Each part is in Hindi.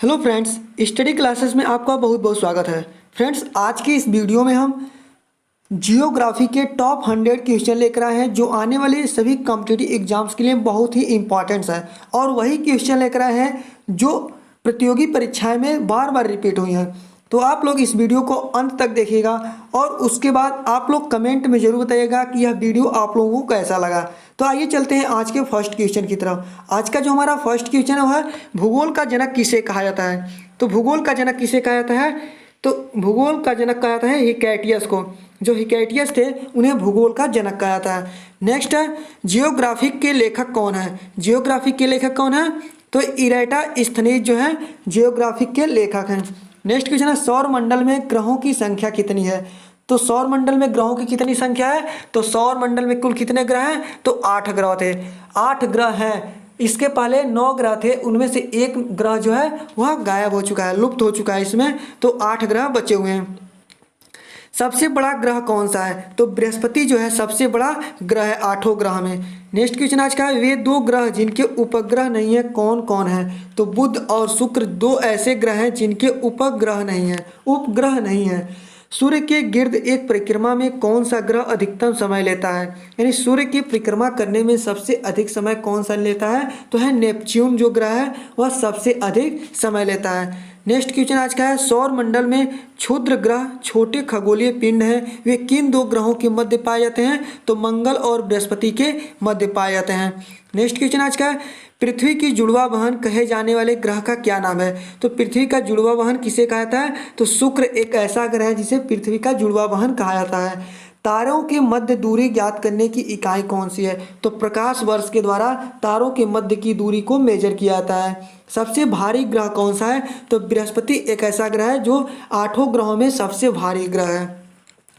हेलो फ्रेंड्स, स्टडी क्लासेस में आपका बहुत बहुत स्वागत है। फ्रेंड्स, आज की इस वीडियो में हम जियोग्राफी के टॉप 100 क्वेश्चन लेकर आए हैं जो आने वाले सभी कॉम्पिटिटिव एग्जाम्स के लिए बहुत ही इंपॉर्टेंट है और वही क्वेश्चन लेकर आए हैं जो प्रतियोगी परीक्षाएं में बार बार रिपीट हुई हैं। तो आप लोग इस वीडियो को अंत तक देखिएगा और उसके बाद आप लोग कमेंट में ज़रूर बताइएगा कि यह वीडियो आप लोगों को कैसा लगा। तो आइए चलते हैं आज के फर्स्ट क्वेश्चन की तरफ। आज का जो हमारा फर्स्ट क्वेश्चन है वह है भूगोल का जनक किसे कहा जाता है। तो भूगोल का जनक किसे कहा जाता है? तो भूगोल का जनक कहा जाता है हिकैटियस को। जो हिकैटियस थे उन्हें भूगोल का जनक कहा जाता है। नेक्स्ट है जियोग्राफिक के लेखक कौन है। जियोग्राफिक के लेखक कौन है? तो इराटोस्थेनीज जो है जियोग्राफिक के लेखक हैं। नेक्स्ट क्वेश्चन है सौर मंडल में ग्रहों की संख्या कितनी है। तो सौर मंडल में ग्रहों की कितनी संख्या है? तो सौर मंडल में कुल कितने ग्रह हैं? तो 8 ग्रह थे। 8 ग्रह हैं। इसके पहले 9 ग्रह थे, उनमें से एक ग्रह जो है वह गायब हो चुका है, लुप्त हो चुका है इसमें। तो 8 ग्रह बचे हुए हैं। सबसे बड़ा ग्रह कौन सा है? तो बृहस्पति जो है सबसे बड़ा ग्रह है 8 ग्रह में। नेक्स्ट क्वेश्चन आज का है वे 2 ग्रह जिनके उपग्रह नहीं है कौन कौन है। तो बुध और शुक्र 2 ऐसे ग्रह हैं जिनके उपग्रह नहीं है, उपग्रह नहीं है। सूर्य के गिर्द एक परिक्रमा में कौन सा ग्रह अधिकतम समय लेता है? यानी सूर्य की परिक्रमा करने में सबसे अधिक समय कौन सा लेता है? तो है नेपच्यून जो ग्रह है वह सबसे अधिक समय लेता है। नेक्स्ट क्वेश्चन आज का है सौर मंडल में क्षुद्र ग्रह छोटे खगोलीय पिंड हैं वे किन 2 ग्रहों के मध्य पाए जाते हैं? तो मंगल और बृहस्पति के मध्य पाए जाते हैं। नेक्स्ट क्वेश्चन आज का है पृथ्वी की जुड़वा बहन कहे जाने वाले ग्रह का क्या नाम है? तो पृथ्वी का जुड़वा बहन किसे कहा जाता है? तो शुक्र एक ऐसा ग्रह है जिसे पृथ्वी का जुड़वा बहन कहा जाता है। तारों के मध्य दूरी ज्ञात करने की इकाई कौन सी है? तो प्रकाश वर्ष के द्वारा तारों के मध्य की दूरी को मेजर किया जाता है। सबसे भारी ग्रह कौन सा है? तो बृहस्पति एक ऐसा ग्रह है जो 8 ग्रहों में सबसे भारी ग्रह है।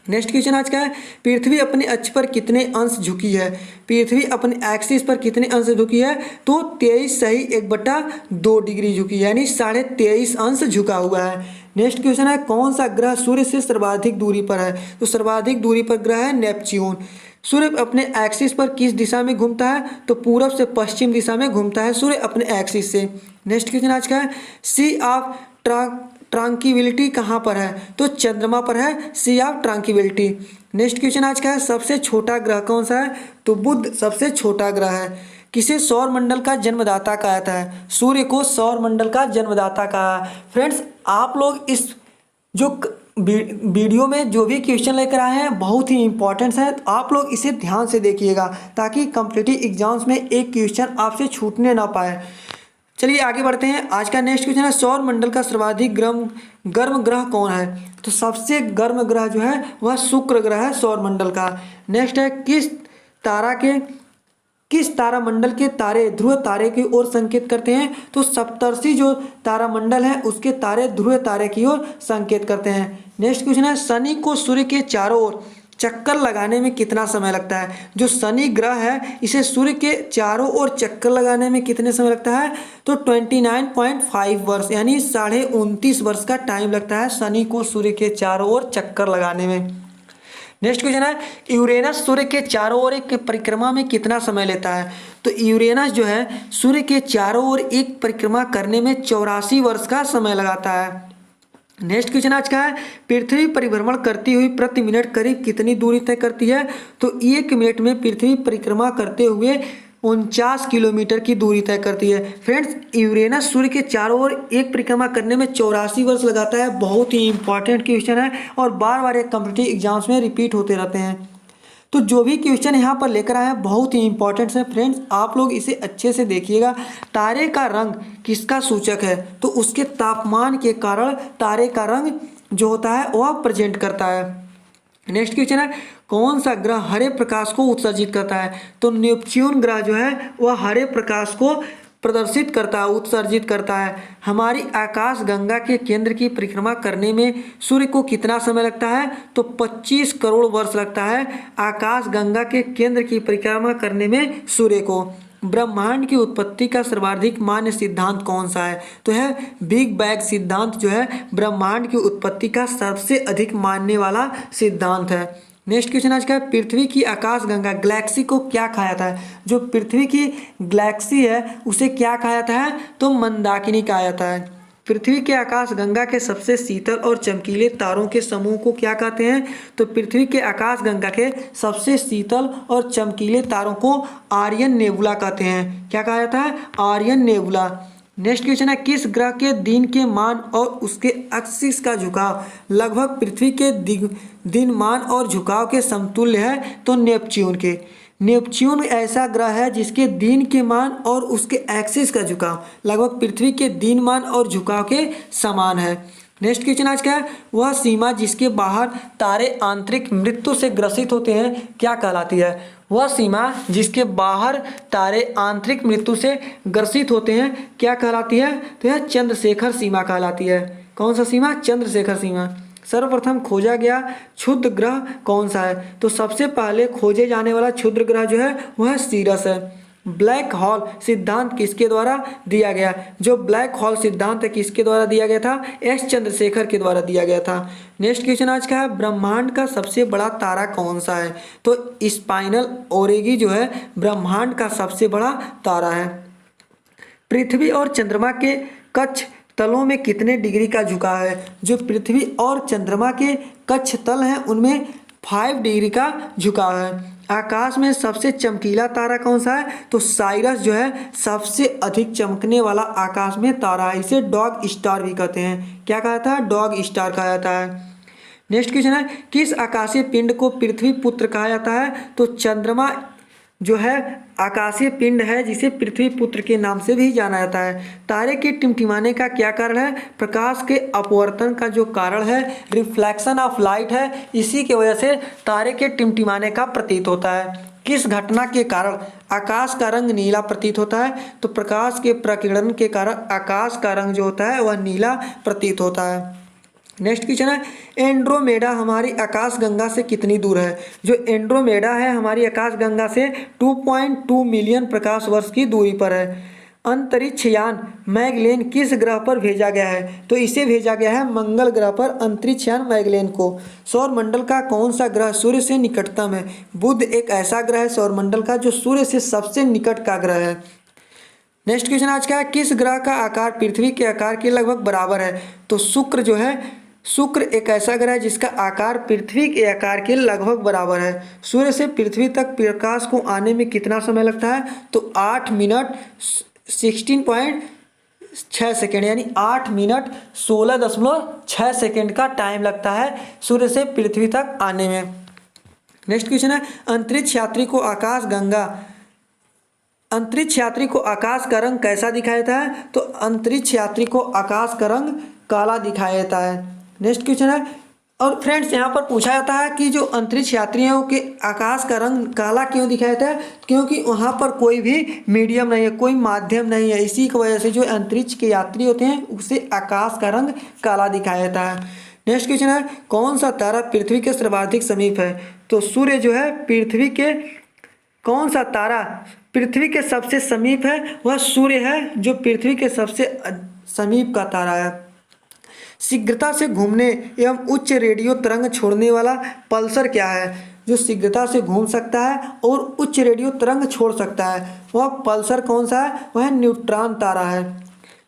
नेक्स्ट क्वेश्चन आज का है पृथ्वी अपने अक्ष पर कितने अंश झुकी है? पृथ्वी अपने एक्सिस पर कितने अंश झुकी है? तो 23.1/2 डिग्री झुकी है, यानी 23.5 अंश झुका हुआ है। नेक्स्ट क्वेश्चन है कौन सा ग्रह सूर्य से सर्वाधिक दूरी पर है? तो सर्वाधिक दूरी पर ग्रह है नेपच्यून। सूर्य अपने एक्सिस पर किस दिशा में घूमता है? तो पूरब से पश्चिम दिशा में घूमता है सूर्य अपने एक्सिस से। नेक्स्ट क्वेश्चन आज का है सी ऑफ ट्रांक्विलिटी कहाँ पर है? तो चंद्रमा पर है सी ऑफ ट्रांक्विलिटी। नेक्स्ट क्वेश्चन आज का है सबसे छोटा ग्रह कौन सा है? तो बुध सबसे छोटा ग्रह है। किसे सौर मंडल का जन्मदाता कहा जाता है? सूर्य को सौर मंडल का जन्मदाता कहा। फ्रेंड्स, आप लोग इस जो वीडियो में जो भी क्वेश्चन लेकर आए हैं बहुत ही इंपॉर्टेंट है, तो आप लोग इसे ध्यान से देखिएगा ताकि कॉम्पिटिटिव एग्जाम्स में एक क्वेश्चन आपसे छूटने ना पाए। चलिए आगे बढ़ते हैं। आज का नेक्स्ट क्वेश्चन है सौर मंडल का सर्वाधिक गर्म ग्रह कौन है? तो सबसे गर्म ग्रह जो है वह शुक्र ग्रह है सौर मंडल का। नेक्स्ट है किस तारामंडल के तारे ध्रुव तारे की ओर संकेत करते हैं? तो सप्तर्षि जो तारामंडल है उसके तारे ध्रुव तारे की ओर संकेत करते हैं। नेक्स्ट क्वेश्चन है शनि को सूर्य के चारों ओर चक्कर लगाने में कितना समय लगता है? जो शनि ग्रह है इसे सूर्य के चारों ओर चक्कर लगाने में कितने समय लगता है? तो 29.5 वर्ष, यानी 29.5 वर्ष का टाइम लगता है शनि को सूर्य के चारों ओर चक्कर लगाने में। नेक्स्ट क्वेश्चन है यूरेनस सूर्य के चारों ओर एक परिक्रमा में कितना समय लेता है? तो यूरेनस जो है सूर्य के चारों ओर एक परिक्रमा करने में 84 वर्ष का समय लगाता है। नेक्स्ट क्वेश्चन आज का है पृथ्वी परिभ्रमण करती हुई प्रति मिनट करीब कितनी दूरी तय करती है? तो 1 मिनट में पृथ्वी परिक्रमा करते हुए 49 किलोमीटर की दूरी तय करती है। फ्रेंड्स, यूरेनस सूर्य के चारों ओर एक परिक्रमा करने में 84 वर्ष लगाता है। बहुत ही इंपॉर्टेंट क्वेश्चन है और बार बार एक कॉम्पिटिटिव एग्जाम्स में रिपीट होते रहते हैं। तो जो भी क्वेश्चन यहाँ पर लेकर आए हैं बहुत ही इंपॉर्टेंट है। फ्रेंड्स, आप लोग इसे अच्छे से देखिएगा। तारे का रंग किसका सूचक है? तो उसके तापमान के कारण तारे का रंग जो होता है वह प्रेजेंट करता है। नेक्स्ट क्वेश्चन है कौन सा ग्रह हरे प्रकाश को उत्सर्जित करता है? तो नेपच्यून ग्रह जो है वह हरे प्रकाश को प्रदर्शित करता है, उत्सर्जित करता है। हमारी आकाश गंगा के केंद्र की परिक्रमा करने में सूर्य को कितना समय लगता है? तो 25 करोड़ वर्ष लगता है आकाश गंगा के केंद्र की परिक्रमा करने में सूर्य को। ब्रह्मांड की उत्पत्ति का सर्वाधिक मान्य सिद्धांत कौन सा है? तो है बिग बैंग सिद्धांत जो है ब्रह्मांड की उत्पत्ति का सबसे अधिक मानने वाला सिद्धांत है। नेक्स्ट क्वेश्चन आज का है पृथ्वी की आकाशगंगा गैलेक्सी को क्या कहा जाता है? जो पृथ्वी की गैलेक्सी है उसे क्या कहा जाता है? तो मंदाकिनी कहा जाता है। पृथ्वी के आकाश गंगा के सबसे शीतल और चमकीले तारों के समूह को क्या कहते हैं? तो पृथ्वी के आकाश गंगा के सबसे शीतल और चमकीले तारों को आर्यन नेबुला कहते हैं। क्या कहा जाता है? आर्यन नेबुला। नेक्स्ट क्वेश्चन है, किस ग्रह के दिन के मान और उसके एक्सिस का झुकाव लगभग पृथ्वी के दिन मान और झुकाव के समतुल्य है? तो नेपच्यून के। नेपच्यून ऐसा ग्रह है जिसके दिन के मान और उसके एक्सिस का झुकाव लगभग पृथ्वी के दिन मान और झुकाव के समान है। नेक्स्ट क्वेश्चन आज क्या है? वह सीमा जिसके बाहर तारे आंतरिक मृत्यु से ग्रसित होते हैं क्या कहलाती है? वह सीमा जिसके बाहर तारे आंतरिक मृत्यु से ग्रसित होते हैं क्या कहलाती है? तो यह चंद्रशेखर सीमा कहलाती है। कौन सा सीमा? चंद्रशेखर सीमा। सर्वप्रथम खोजा गया क्षुद्र ग्रह कौन सा है? तो सबसे पहले खोजे जाने वाला क्षुद्र ग्रह जो है वह सीरस है। ब्लैक होल सिद्धांत किसके द्वारा दिया गया? जो ब्लैक होल सिद्धांत है किसके द्वारा दिया गया था? एस चंद्रशेखर के द्वारा दिया गया था। नेक्स्ट क्वेश्चन आज का है, ब्रह्मांड का सबसे बड़ा तारा कौन सा है? तो स्पाइनल ओरेगी जो है ब्रह्मांड का सबसे बड़ा तारा है। पृथ्वी और चंद्रमा के कक्ष तलों में कितने डिग्री का झुकाव है? जो पृथ्वी और चंद्रमा के कक्ष तल हैं उनमें 5 डिग्री का झुकाव है। आकाश में सबसे चमकीला तारा कौन सा है? तो साइरस जो है सबसे अधिक चमकने वाला आकाश में तारा है। इसे डॉग स्टार भी कहते हैं। क्या कहा जाता है? डॉग स्टार कहा जाता है। नेक्स्ट क्वेश्चन है, किस आकाशीय पिंड को पृथ्वी पुत्र कहा जाता है? तो चंद्रमा जो है आकाशीय पिंड है जिसे पृथ्वी पुत्र के नाम से भी जाना जाता है। तारे के टिमटिमाने का क्या कारण है? प्रकाश के अपवर्तन का जो कारण है रिफ्लेक्शन ऑफ लाइट है, इसी की वजह से तारे के टिमटिमाने का प्रतीत होता है। किस घटना के कारण आकाश का रंग नीला प्रतीत होता है? तो प्रकाश के प्रकीर्णन के कारण आकाश का रंग जो होता है वह नीला प्रतीत होता है। नेक्स्ट क्वेश्चन है, एंड्रोमेडा हमारी आकाशगंगा से कितनी दूर है? जो एंड्रोमेडा है हमारी आकाशगंगा से 2.2 मिलियन प्रकाश वर्ष की दूरी पर है। अंतरिक्ष यान मैगलेन किस ग्रह पर भेजा गया है? तो इसे भेजा गया है मंगल ग्रह पर अंतरिक्ष यान मैगलेन को। सौरमंडल का कौन सा ग्रह सूर्य से निकटतम है? बुध एक ऐसा ग्रह है सौरमंडल का जो सूर्य से सबसे निकट का ग्रह है। नेक्स्ट क्वेश्चन आज का है, किस ग्रह का आकार पृथ्वी के आकार के लगभग बराबर है? तो शुक्र जो है शुक्र एक ऐसा ग्रह है जिसका आकार पृथ्वी के आकार के लगभग बराबर है। सूर्य से पृथ्वी तक प्रकाश को आने में कितना समय लगता है? तो 8 मिनट 16.6 सेकेंड, यानी 8 मिनट 16.6 सेकेंड का टाइम लगता है सूर्य से पृथ्वी तक आने में। नेक्स्ट क्वेश्चन है, अंतरिक्ष यात्री को आकाश का रंग कैसा दिखाया जाता है? तो अंतरिक्ष यात्री को आकाश का रंग काला दिखाया जाता है। नेक्स्ट क्वेश्चन है, और फ्रेंड्स यहाँ पर पूछा जाता है कि जो अंतरिक्ष यात्री हैं उनके आकाश का रंग काला क्यों दिखाया जाता है? क्योंकि वहाँ पर कोई भी मीडियम नहीं है, कोई माध्यम नहीं है, इसी की वजह से जो अंतरिक्ष के यात्री होते हैं उसे आकाश का रंग काला दिखाया जाता है। नेक्स्ट क्वेश्चन है, कौन सा तारा पृथ्वी के सर्वाधिक समीप है? तो सूर्य जो है पृथ्वी के कौन सा तारा पृथ्वी के सबसे समीप है? वह सूर्य है जो पृथ्वी के सबसे समीप का तारा है। शीघ्रता से घूमने एवं उच्च रेडियो तरंग छोड़ने वाला पल्सर क्या है? जो शीघ्रता से घूम सकता है और उच्च रेडियो तरंग छोड़ सकता है वह पल्सर कौन सा है? वह न्यूट्रॉन तारा है।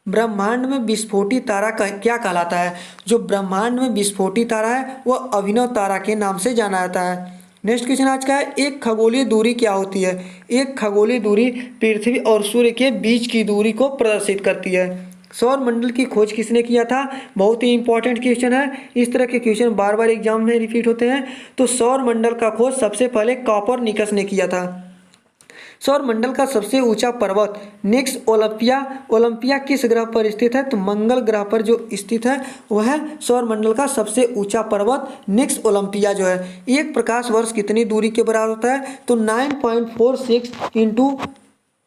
ब्रह्मांड में विस्फोटी तारा क्या कहलाता है? जो ब्रह्मांड में विस्फोटी तारा है वह अभिनव तारा के नाम से जाना जाता है। नेक्स्ट क्वेश्चन आज का है, एक खगोलीय दूरी क्या होती है? एक खगोलीय दूरी पृथ्वी और सूर्य के बीच की दूरी को प्रदर्शित करती है। सौर मंडल की खोज किसने किया था? बहुत ही इंपॉर्टेंट क्वेश्चन है, इस तरह के क्वेश्चन बार बार एग्जाम में रिपीट होते हैं। तो सौर मंडल का खोज सबसे पहले कॉपरनिकस ने किया था। सौर मंडल का सबसे ऊंचा पर्वत नेक्स ओलंपिया किस ग्रह पर स्थित है? तो मंगल ग्रह पर जो स्थित है वह है सौर मंडल का सबसे ऊंचा पर्वत नेक्स ओलंपिया जो है। एक प्रकाश वर्ष कितनी दूरी के बराबर होता है? तो 9.46 इंटू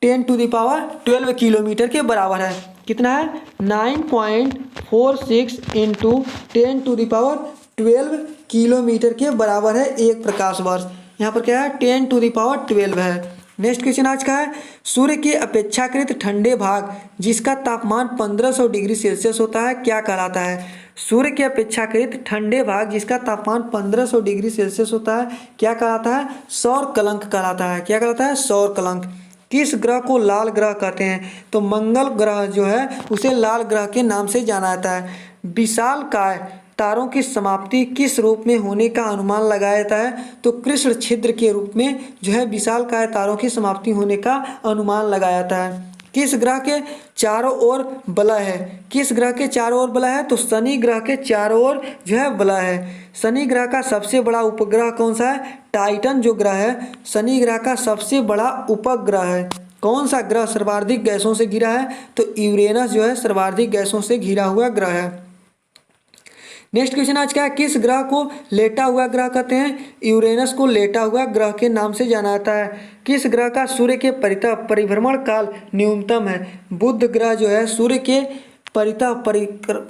10⁻12 किलोमीटर के बराबर है। कितना है? 9.46 इंटू 10⁻12 किलोमीटर के बराबर है एक प्रकाश वर्ष। यहाँ पर क्या है? 10⁻12 है। नेक्स्ट क्वेश्चन आज का है, सूर्य के अपेक्षाकृत ठंडे भाग जिसका तापमान 1500 डिग्री सेल्सियस होता है क्या कहलाता है? सूर्य के अपेक्षाकृत ठंडे भाग जिसका तापमान 1500 डिग्री सेल्सियस होता है क्या कहलाता है? सौर कलंक कहलाता है। क्या कहलाता है? सौर कलंक। किस ग्रह को लाल ग्रह कहते हैं? तो मंगल ग्रह जो है उसे लाल ग्रह के नाम से जाना जाता है। विशालकाय तारों की समाप्ति किस रूप में होने का अनुमान लगाया जाता है? तो कृष्ण छिद्र के रूप में जो है विशालकाय तारों की समाप्ति होने का अनुमान लगाया जाता है। किस ग्रह के चारों ओर बलय है? किस ग्रह के चारों ओर बलय है? तो शनि ग्रह के चारों ओर जो है बलय है। शनि ग्रह का सबसे बड़ा उपग्रह कौन सा है? टाइटन जो ग्रह है शनि ग्रह का सबसे बड़ा उपग्रह है। कौन सा ग्रह सर्वाधिक गैसों से घिरा है? तो यूरेनस जो है सर्वाधिक गैसों से घिरा हुआ ग्रह है। नेक्स्ट क्वेश्चन आज क्या है? किस ग्रह को लेटा हुआ ग्रह कहते हैं? यूरेनस को लेटा हुआ ग्रह के नाम से जाना जाता है। किस ग्रह का सूर्य के परितः परिभ्रमण काल न्यूनतम है? बुध ग्रह जो है सूर्य के परितः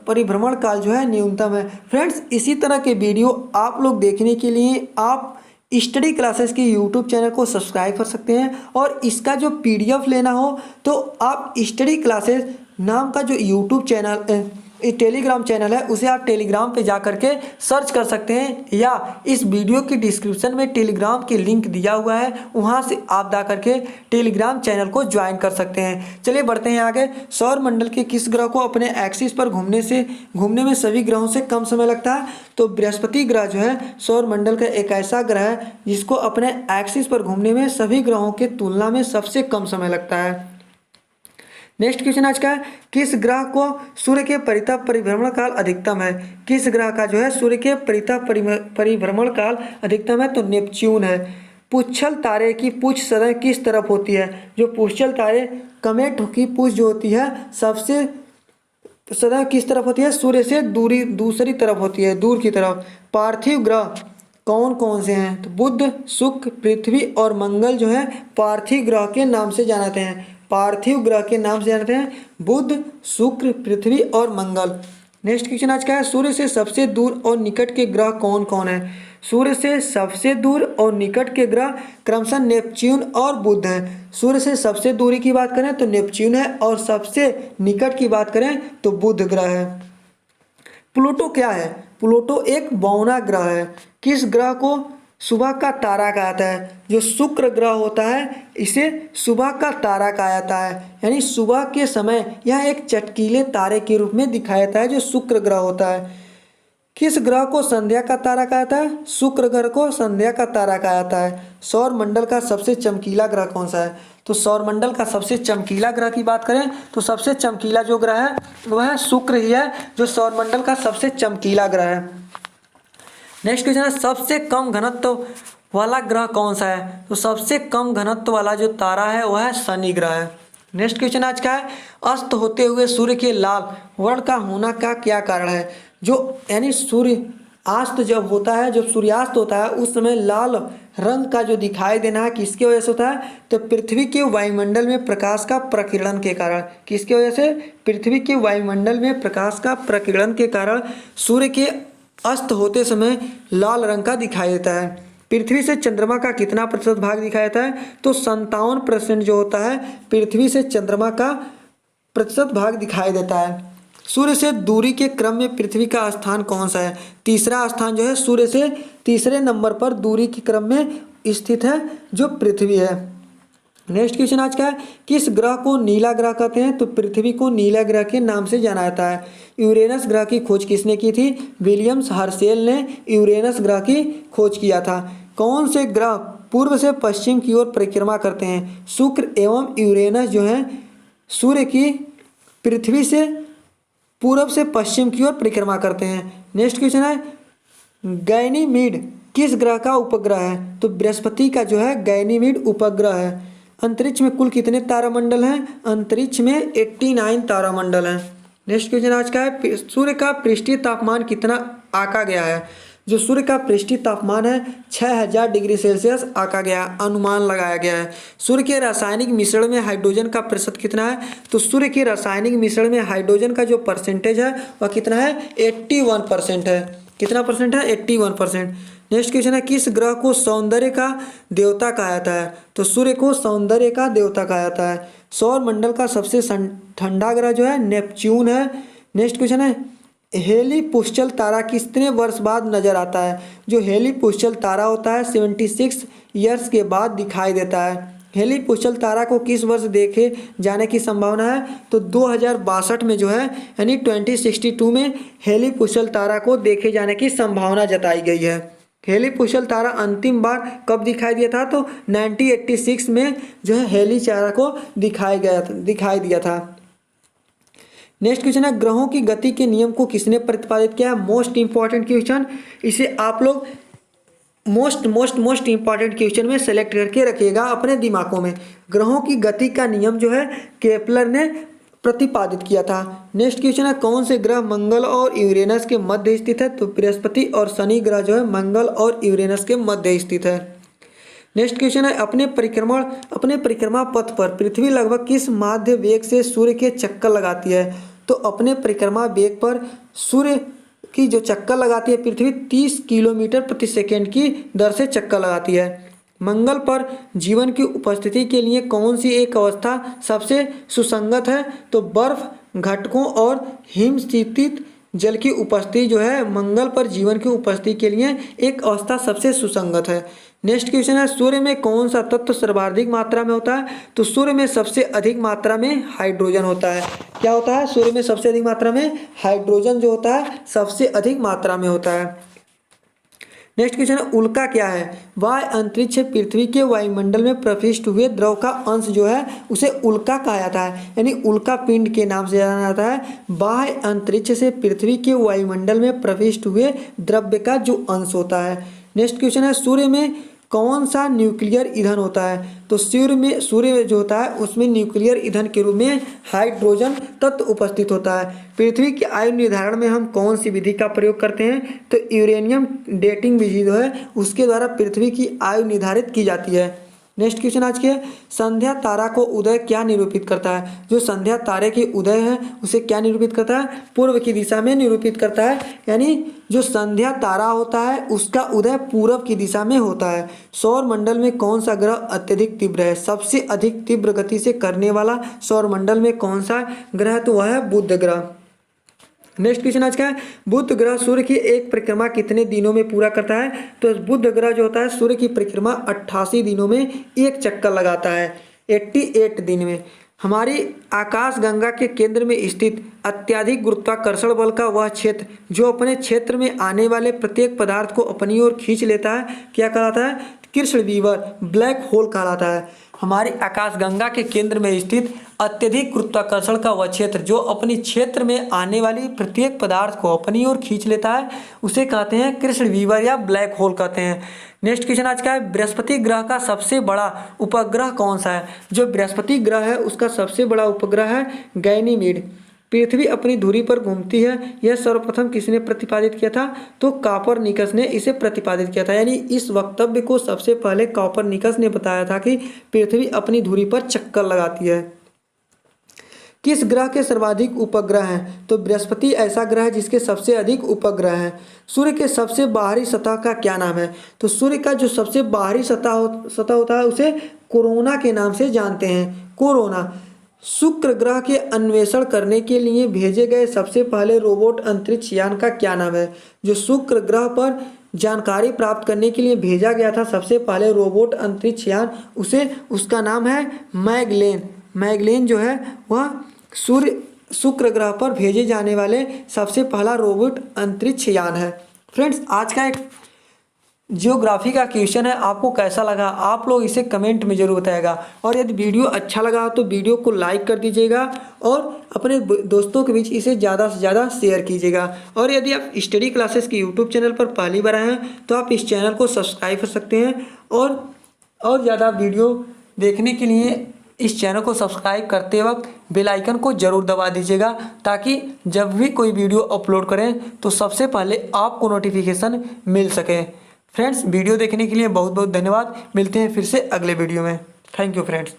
परिभ्रमण काल जो है न्यूनतम है। फ्रेंड्स, इसी तरह के वीडियो आप लोग देखने के लिए आप स्टडी क्लासेस के यूट्यूब चैनल को सब्सक्राइब कर सकते हैं, और इसका जो PDF लेना हो तो आप स्टडी क्लासेस नाम का जो यूट्यूब चैनल टेलीग्राम चैनल है उसे आप टेलीग्राम पे जा करके सर्च कर सकते हैं, या इस वीडियो की डिस्क्रिप्शन में टेलीग्राम की लिंक दिया हुआ है, वहां से आप जा करके टेलीग्राम चैनल को ज्वाइन कर सकते हैं। चलिए बढ़ते हैं आगे। सौर मंडल के किस ग्रह को अपने एक्सिस पर घूमने में सभी ग्रहों से कम समय लगता है? तो बृहस्पति ग्रह जो है सौर मंडल का एक ऐसा ग्रह है जिसको अपने एक्सिस पर घूमने में सभी ग्रहों के तुलना में सबसे कम समय लगता है। नेक्स्ट क्वेश्चन आज का है, किस ग्रह को सूर्य के परितः परिभ्रमण काल अधिकतम है? किस ग्रह का जो है सूर्य के परितः परिभ्रमण काल अधिकतम है? तो नेपच्यून है। पुच्छल तारे की पूछ सदैव किस तरफ होती है? जो पुच्छल तारे कमेट की पूछ जो होती है सबसे सदैव किस तरफ होती है? सूर्य से दूसरी तरफ होती है, दूर की तरफ। पार्थिव ग्रह कौन कौन से हैं? तो बुध, शुक्र, पृथ्वी और मंगल जो है पार्थिव ग्रह के नाम से जाते हैं। पार्थिव ग्रह के नाम से जानते हैं बुध, शुक्र, पृथ्वी और मंगल। नेक्स्ट क्वेश्चन आज का है, सूर्य से सबसे दूर और निकट के ग्रह कौन कौन है? सूर्य से सबसे दूर और निकट के ग्रह क्रमशः नेपच्यून और बुध हैं। सूर्य से सबसे दूरी की बात करें तो नेपच्यून है, और सबसे निकट की बात करें तो बुध ग्रह है। प्लूटो क्या है? प्लूटो एक बौना ग्रह है। किस ग्रह को सुबह का तारा कहा जाता है? जो शुक्र ग्रह होता है इसे सुबह का तारा कहा जाता है, यानी सुबह के समय यह एक चटकीले तारे के रूप में दिखाया जाता है जो शुक्र ग्रह होता है। किस ग्रह को संध्या का तारा कहा जाता है? शुक्र ग्रह को संध्या का तारा कहा जाता है। सौर मंडल का सबसे चमकीला ग्रह कौन सा है? तो सौर मंडल का सबसे चमकीला ग्रह की बात करें तो सबसे चमकीला जो ग्रह है वह शुक्र ही है, जो सौर मंडल का सबसे चमकीला ग्रह है। नेक्स्ट क्वेश्चन है, सबसे कम घनत्व वाला ग्रह कौन सा है? तो सबसे कम घनत्व वाला जो तारा है वह है शनि ग्रह है। नेक्स्ट क्वेश्चन आज का है, अस्त होते हुए सूर्य के लाल वर्ण का होना का क्या कारण है? जो यानी सूर्य अस्त जब होता है, जब सूर्यास्त होता है उस समय लाल रंग का जो दिखाई देना है किसकी वजह से होता है? तो पृथ्वी के वायुमंडल में प्रकाश का प्रकीर्णन के कारण। किसकी वजह से? पृथ्वी के वायुमंडल में प्रकाश का प्रकीर्णन के कारण सूर्य के अस्त होते समय लाल रंग का दिखाई देता है। पृथ्वी से चंद्रमा का कितना प्रतिशत भाग दिखाई देता है? तो 57% जो होता है पृथ्वी से चंद्रमा का प्रतिशत भाग दिखाई देता है। सूर्य से दूरी के क्रम में पृथ्वी का स्थान कौन सा है? तीसरा स्थान जो है सूर्य से तीसरे नंबर पर दूरी के क्रम में स्थित है जो पृथ्वी है। नेक्स्ट क्वेश्चन आज का है, किस ग्रह को नीला ग्रह कहते हैं? तो पृथ्वी को नीला ग्रह के नाम से जाना जाता है। यूरेनस ग्रह की खोज किसने की थी? विलियम्स हर्शेल ने यूरेनस ग्रह की खोज किया था। कौन से ग्रह पूर्व से पश्चिम की ओर परिक्रमा करते हैं? शुक्र एवं यूरेनस जो है सूर्य की पृथ्वी से पूर्व से पश्चिम की ओर परिक्रमा करते हैं। नेक्स्ट क्वेश्चन है, गैनीमीड किस ग्रह का उपग्रह है? तो बृहस्पति का जो है गैनीमीड उपग्रह है। अंतरिक्ष में कुल कितने तारामंडल हैं? अंतरिक्ष में 89 तारामंडल हैं। नेक्स्ट क्वेश्चन आज का है, सूर्य का पृष्ठीय तापमान कितना आंका गया है? जो सूर्य का पृष्ठीय तापमान है 6000 डिग्री सेल्सियस आंका गया, अनुमान लगाया गया है। सूर्य के रासायनिक मिश्रण में हाइड्रोजन का प्रतिशत कितना है? तो सूर्य के रासायनिक मिश्रण में हाइड्रोजन का जो परसेंटेज है वह कितना है? 81% है। कितना परसेंट है? 81%। नेक्स्ट क्वेश्चन है, किस ग्रह को सौंदर्य का देवता कहा जाता है? तो सूर्य को सौंदर्य का देवता कहा जाता है। सौर मंडल का सबसे ठंडा ग्रह जो है नेपच्यून है। नेक्स्ट क्वेश्चन है, हेलीपुश्चल तारा कितने वर्ष बाद नजर आता है? जो हेलीपुश्चल तारा होता है 76 ईयर्स के बाद दिखाई देता है। हेली कुशल तारा को किस वर्ष देखे जाने की संभावना है? तो 2062 में जो है यानी 2062 में हेली कुशल तारा को देखे जाने की संभावना जताई गई है। हेली कुशल तारा अंतिम बार कब दिखाई दिया था? तो 1986 में जो है हेली तारा को दिखाई दिया था। नेक्स्ट क्वेश्चन है, ग्रहों की गति के नियम को किसने प्रतिपादित किया है? मोस्ट इंपॉर्टेंट क्वेश्चन, इसे आप लोग मोस्ट इंपॉर्टेंट क्वेश्चन में सेलेक्ट करके रखिएगा अपने दिमागों में। ग्रहों की गति का नियम जो है केपलर ने प्रतिपादित किया था। नेक्स्ट क्वेश्चन है, कौन से ग्रह मंगल और यूरेनस के मध्य स्थित है? तो बृहस्पति और शनि ग्रह जो है मंगल और यूरेनस के मध्य स्थित है। नेक्स्ट क्वेश्चन है, अपने परिक्रमा पथ पर पृथ्वी लगभग किस माध्य वेग से सूर्य के चक्कर लगाती है? तो अपने परिक्रमा वेग पर सूर्य की जो चक्कर लगाती है पृथ्वी 30 किलोमीटर प्रति सेकेंड की दर से चक्कर लगाती है। मंगल पर जीवन की उपस्थिति के लिए कौन सी एक अवस्था सबसे सुसंगत है? तो बर्फ, घटकों और हिमस्थित जल की उपस्थिति जो है मंगल पर जीवन की उपस्थिति के लिए एक अवस्था सबसे सुसंगत है। नेक्स्ट क्वेश्चन है, सूर्य में कौन सा तत्व सर्वाधिक मात्रा में होता है? तो सूर्य में सबसे अधिक मात्रा में हाइड्रोजन होता है। क्या होता है? सूर्य में सबसे अधिक मात्रा में हाइड्रोजन जो होता है सबसे अधिक मात्रा में होता है। नेक्स्ट क्वेश्चन है, उल्का क्या है? वायु अंतरिक्ष पृथ्वी के वायुमंडल में प्रविष्ट हुए द्रव का अंश जो है उसे उल्का कहा जाता है, यानी उल्का पिंड के नाम से जाना जाता है। बाह्य अंतरिक्ष से पृथ्वी के वायुमंडल में प्रविष्ट हुए द्रव्य का जो अंश होता है। नेक्स्ट क्वेश्चन है, सूर्य में कौन सा न्यूक्लियर ईंधन होता है? तो सूर्य जो होता है उसमें न्यूक्लियर ईंधन के रूप में हाइड्रोजन तत्व उपस्थित होता है। पृथ्वी की आयु निर्धारण में हम कौन सी विधि का प्रयोग करते हैं? तो यूरेनियम डेटिंग विधि जो है उसके द्वारा पृथ्वी की आयु निर्धारित की जाती है। नेक्स्ट क्वेश्चन आज के, संध्या तारा को उदय क्या निरूपित करता है? जो संध्या तारे के उदय है उसे क्या निरूपित करता है? पूर्व की दिशा में निरूपित करता है, यानी जो संध्या तारा होता है उसका उदय पूर्व की दिशा में होता है। सौर मंडल में कौन सा ग्रह अत्यधिक तीव्र है? सबसे अधिक तीव्र गति से करने वाला सौर मंडल में कौन सा ग्रह? तो वह है बुध ग्रह। नेक्स्ट क्वेश्चन आज का है, बुध ग्रह सूर्य की एक परिक्रमा कितने दिनों में पूरा करता है? तो बुध ग्रह जो होता है सूर्य की परिक्रमा 88 दिनों में एक चक्कर लगाता है, 88 दिन में। हमारी आकाश गंगा के केंद्र में स्थित अत्यधिक गुरुत्वाकर्षण बल का वह क्षेत्र जो अपने क्षेत्र में आने वाले प्रत्येक पदार्थ को अपनी ओर खींच लेता है क्या कहलाता है? कृष्णविवर, ब्लैक होल कहलाता है। हमारी आकाशगंगा के केंद्र में स्थित अत्यधिक गुरुत्वाकर्षण का वह क्षेत्र जो अपनी क्षेत्र में आने वाली प्रत्येक पदार्थ को अपनी ओर खींच लेता है उसे कहते हैं कृष्णविवर या ब्लैक होल कहते हैं। नेक्स्ट क्वेश्चन आज का है, बृहस्पति ग्रह का सबसे बड़ा उपग्रह कौन सा है? जो बृहस्पति ग्रह है उसका सबसे बड़ा उपग्रह है गैनीमीड। पृथ्वी अपनी धुरी पर घूमती है, यह सर्वप्रथम किसने प्रतिपादित किया था? तो कॉपरनिकस ने इसे प्रतिपादित किया था, यानी इस वक्तव्य को सबसे पहले कॉपरनिकस ने बताया था कि पृथ्वी अपनी धुरी पर चक्कर लगाती है। किस ग्रह के सर्वाधिक उपग्रह हैं? तो बृहस्पति ऐसा ग्रह है जिसके सबसे अधिक उपग्रह हैं। सूर्य के सबसे बाहरी सतह का क्या नाम है? तो सूर्य का जो सबसे बाहरी सतह होता है उसे कोरोना के नाम से जानते हैं, कोरोना। शुक्र ग्रह के अन्वेषण करने के लिए भेजे गए सबसे पहले रोबोट अंतरिक्ष यान का क्या नाम है? जो शुक्र ग्रह पर जानकारी प्राप्त करने के लिए भेजा गया था सबसे पहले रोबोट अंतरिक्ष यान उसका नाम है मैगलेन। मैगलेन जो है वह शुक्र ग्रह पर भेजे जाने वाले सबसे पहला रोबोट अंतरिक्ष यान है। फ्रेंड्स, आज का एक जियोग्राफी का क्वेश्चन है, आपको कैसा लगा आप लोग इसे कमेंट में जरूर बताएगा। और यदि वीडियो अच्छा लगा तो वीडियो को लाइक कर दीजिएगा और अपने दोस्तों के बीच इसे ज़्यादा से ज़्यादा शेयर कीजिएगा। और यदि आप स्टडी क्लासेस के यूट्यूब चैनल पर पहली बार आए हैं तो आप इस चैनल को सब्सक्राइब कर सकते हैं और ज़्यादा वीडियो देखने के लिए इस चैनल को सब्सक्राइब करते वक्त बेल आइकन को जरूर दबा दीजिएगा ताकि जब भी कोई वीडियो अपलोड करें तो सबसे पहले आपको नोटिफिकेशन मिल सके। फ्रेंड्स, वीडियो देखने के लिए बहुत बहुत धन्यवाद। मिलते हैं फिर से अगले वीडियो में। Thank you friends.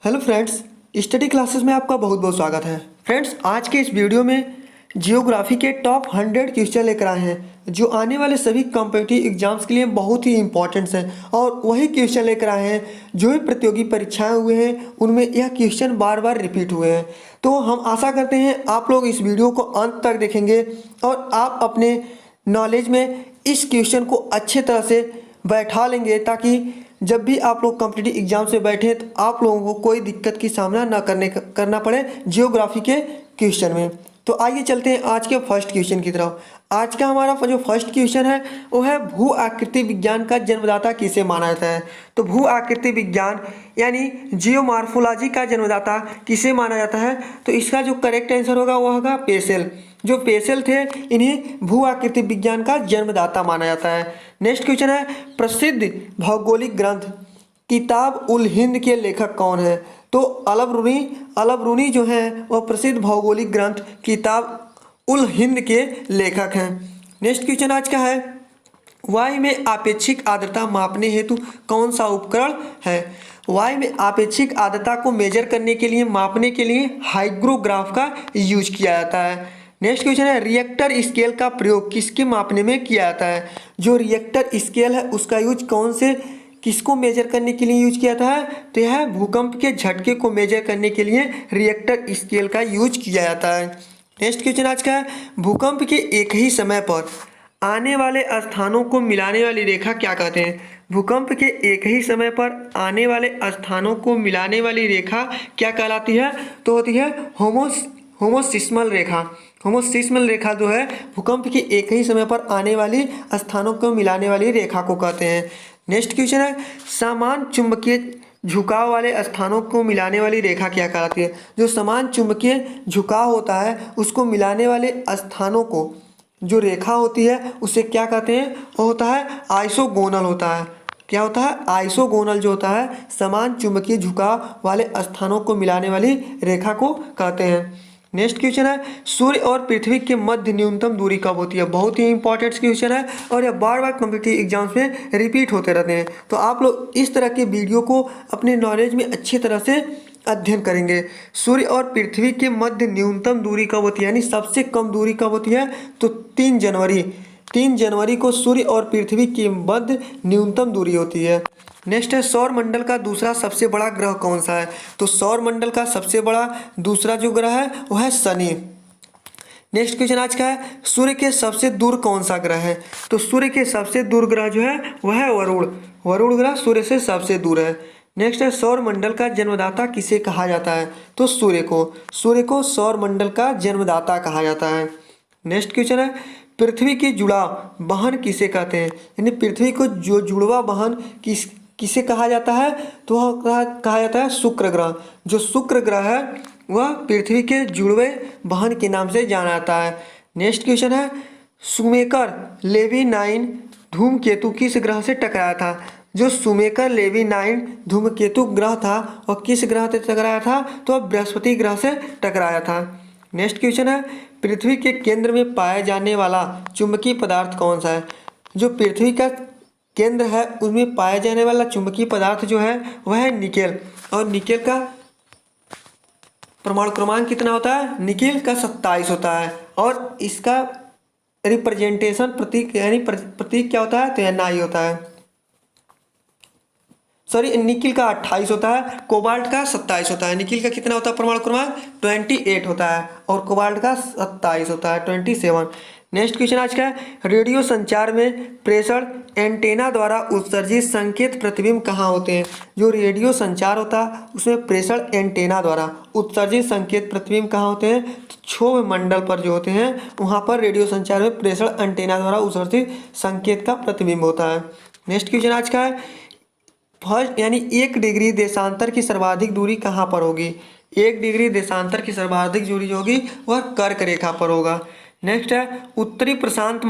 Hello friends, study classes में आपका बहुत बहुत स्वागत है। फ्रेंड्स, आज के इस वीडियो में जियोग्राफी के टॉप 100 क्वेश्चन लेकर आए हैं जो आने वाले सभी कॉम्पिटिटिव एग्जाम्स के लिए बहुत ही इंपॉर्टेंट हैं। और वही क्वेश्चन लेकर आए हैं जो भी प्रतियोगी परीक्षाएं हुए हैं उनमें यह क्वेश्चन बार बार रिपीट हुए हैं। तो हम आशा करते हैं आप लोग इस वीडियो को अंत तक देखेंगे और आप अपने नॉलेज में इस क्वेश्चन को अच्छे तरह से बैठा लेंगे ताकि जब भी आप लोग कॉम्पिटिटिव एग्जाम से बैठे तो आप लोगों को कोई दिक्कत की सामना ना करना पड़े जियोग्राफी के क्वेश्चन में। तो आइए चलते हैं आज के फर्स्ट क्वेश्चन की तरफ। आज का हमारा जो फर्स्ट क्वेश्चन है वो है भू आकृति विज्ञान का जन्मदाता किसे माना जाता है। तो भू आकृति विज्ञान यानी जियोमॉर्फोलॉजी का जन्मदाता किसे माना जाता है। तो इसका जो करेक्ट आंसर होगा वो होगा पेसेल। जो पेसेल थे इन्हें भू आकृति विज्ञान का जन्मदाता माना जाता है। नेक्स्ट क्वेश्चन है प्रसिद्ध भौगोलिक ग्रंथ किताब उल हिंद के लेखक कौन है। तो अलब रूनी जो है वह प्रसिद्ध भौगोलिक ग्रंथ किताब उल हिंद के लेखक हैं। नेक्स्ट क्वेश्चन आज का है वायु में आपेक्षिक आर्द्रता मापने हेतु कौन सा उपकरण है। वायु में आपेक्षिक आर्द्रता को मेजर करने के लिए मापने के लिए हाइग्रोग्राफ का यूज किया जाता है। नेक्स्ट क्वेश्चन है रिएक्टर स्केल का प्रयोग किसके मापने में किया जाता है। जो रिएक्टर स्केल है उसका यूज कौन से किसको मेजर करने के लिए यूज किया जाता है। तो यह भूकंप के झटके को मेजर करने के लिए रिएक्टर स्केल का यूज किया जाता है। नेक्स्ट क्वेश्चन आज का है भूकंप के एक ही समय पर आने वाले स्थानों को मिलाने वाली रेखा क्या कहते हैं। भूकंप के एक ही समय पर आने वाले स्थानों को मिलाने वाली रेखा क्या कहलाती है। तो होती है होमोसिस्मल रेखा। होमोसिस्मल रेखा जो है भूकंप के एक ही समय पर आने वाली स्थानों को मिलाने वाली रेखा को कहते हैं। नेक्स्ट क्वेश्चन है समान चुंबकीय झुकाव वाले स्थानों को मिलाने वाली रेखा क्या कहलाती है। जो समान चुंबकीय झुकाव होता है उसको मिलाने वाले स्थानों को जो रेखा होती है उसे क्या कहते हैं। वो होता है आइसोगोनल होता है। क्या होता है आइसोगोनल जो होता है समान चुंबकीय झुकाव वाले स्थानों को मिलाने वाली रेखा को कहते हैं। नेक्स्ट क्वेश्चन है सूर्य और पृथ्वी के मध्य न्यूनतम दूरी कब होती है। बहुत ही इंपॉर्टेंट क्वेश्चन है और यह बार बार कॉम्पिटिटिव एग्जाम्स में रिपीट होते रहते हैं। तो आप लोग इस तरह के वीडियो को अपने नॉलेज में अच्छी तरह से अध्ययन करेंगे। सूर्य और पृथ्वी के मध्य न्यूनतम दूरी कब होती है यानी सबसे कम दूरी कब होती है। तो 3 जनवरी को सूर्य और पृथ्वी के मध्य न्यूनतम दूरी होती है। नेक्स्ट है सौर मंडल का दूसरा सबसे बड़ा ग्रह कौन सा है। तो सौर मंडल का सबसे बड़ा दूसरा जो ग्रह है वह है शनि। नेक्स्ट क्वेश्चन आज का है सूर्य के सबसे दूर कौन सा ग्रह है। तो सूर्य के सबसे दूर ग्रह जो है वह है वरुण ग्रह सूर्य से सबसे दूर है। नेक्स्ट है सौर मंडल का जन्मदाता किसे कहा जाता है। तो सूर्य को सौर मंडल का जन्मदाता कहा जाता है। नेक्स्ट क्वेश्चन है पृथ्वी की जुड़ाव वाहन किसे कहते हैं यानी पृथ्वी को जो जुड़वा वाहन किसे कहा जाता है। तो वह कहा जाता है शुक्र ग्रह। जो शुक्र ग्रह है वह पृथ्वी के जुड़वे वाहन के नाम से जाना जाता है। नेक्स्ट क्वेश्चन है शुमेकर लेवी 9 धूमकेतु किस ग्रह से टकराया था। जो शुमेकर लेवी 9 धूमकेतु ग्रह था वह किस ग्रह से टकराया था। तो वह बृहस्पति ग्रह से टकराया था। नेक्स्ट क्वेश्चन है पृथ्वी के केंद्र में पाया जाने वाला चुंबकीय पदार्थ कौन सा है। जो पृथ्वी का केंद्र है उसमें पाया जाने वाला चुंबकीय पदार्थ जो है वह है निकेल। और निकेल का परमाणु क्रमांक कितना होता है। निकेल का 27 होता है और इसका रिप्रेजेंटेशन प्रतीक यानी प्रतीक क्या होता है। तो Ni होता है। सॉरी निकिल का 28 होता है कोबाल्ट का 27 होता है। निकिल का कितना होता है परमाणु क्रमांक 28 होता है और कोबाल्ट का 27 होता है 27। नेक्स्ट क्वेश्चन आज का है रेडियो संचार में प्रेषण एंटेना द्वारा उत्सर्जित संकेत प्रतिबिंब कहाँ होते हैं। जो रेडियो संचार होता है उसमें प्रेषण एंटेना द्वारा उत्सर्जित संकेत प्रतिबिंब कहाँ होते हैं। तो क्षोभ मंडल पर जो होते हैं वहाँ पर रेडियो संचार में प्रेषण एंटेना द्वारा उत्सर्जित संकेत का प्रतिबिंब होता है। नेक्स्ट क्वेश्चन आज का है फर्स्ट यानी 1 डिग्री देशांतर की सर्वाधिक दूरी कहाँ पर होगी। 1 डिग्री देशांतर की सर्वाधिक दूरी जो होगी वह कर्क रेखा पर होगा। नेक्स्ट है उत्तरी प्रशांत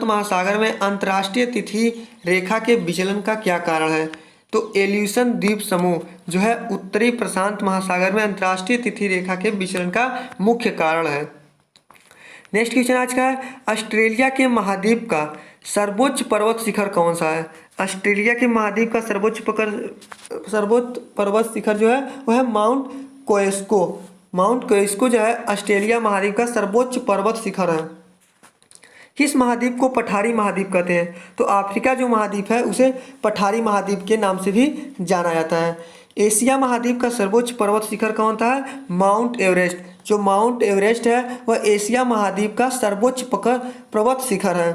महासागर में अंतर्राष्ट्रीय तिथि रेखा के विचलन का क्या कारण है। तो एल्यूशन द्वीप समूह जो है उत्तरी प्रशांत महासागर में अंतर्राष्ट्रीय तिथि रेखा के विचलन का मुख्य कारण है। नेक्स्ट क्वेश्चन आज का है ऑस्ट्रेलिया के महाद्वीप का सर्वोच्च पर्वत शिखर कौन सा है। ऑस्ट्रेलिया के महाद्वीप का सर्वोच्च पर्वत शिखर जो है वह है माउंट कोएस्को जो है ऑस्ट्रेलिया महाद्वीप का सर्वोच्च पर्वत शिखर है। किस महाद्वीप को पठारी महाद्वीप कहते हैं। तो अफ्रीका जो महाद्वीप है उसे पठारी महाद्वीप के नाम से भी जाना जाता है। एशिया महाद्वीप का सर्वोच्च पर्वत शिखर कौन था है माउंट एवरेस्ट। जो माउंट एवरेस्ट है वह एशिया महाद्वीप का सर्वोच्च पर्वत शिखर है।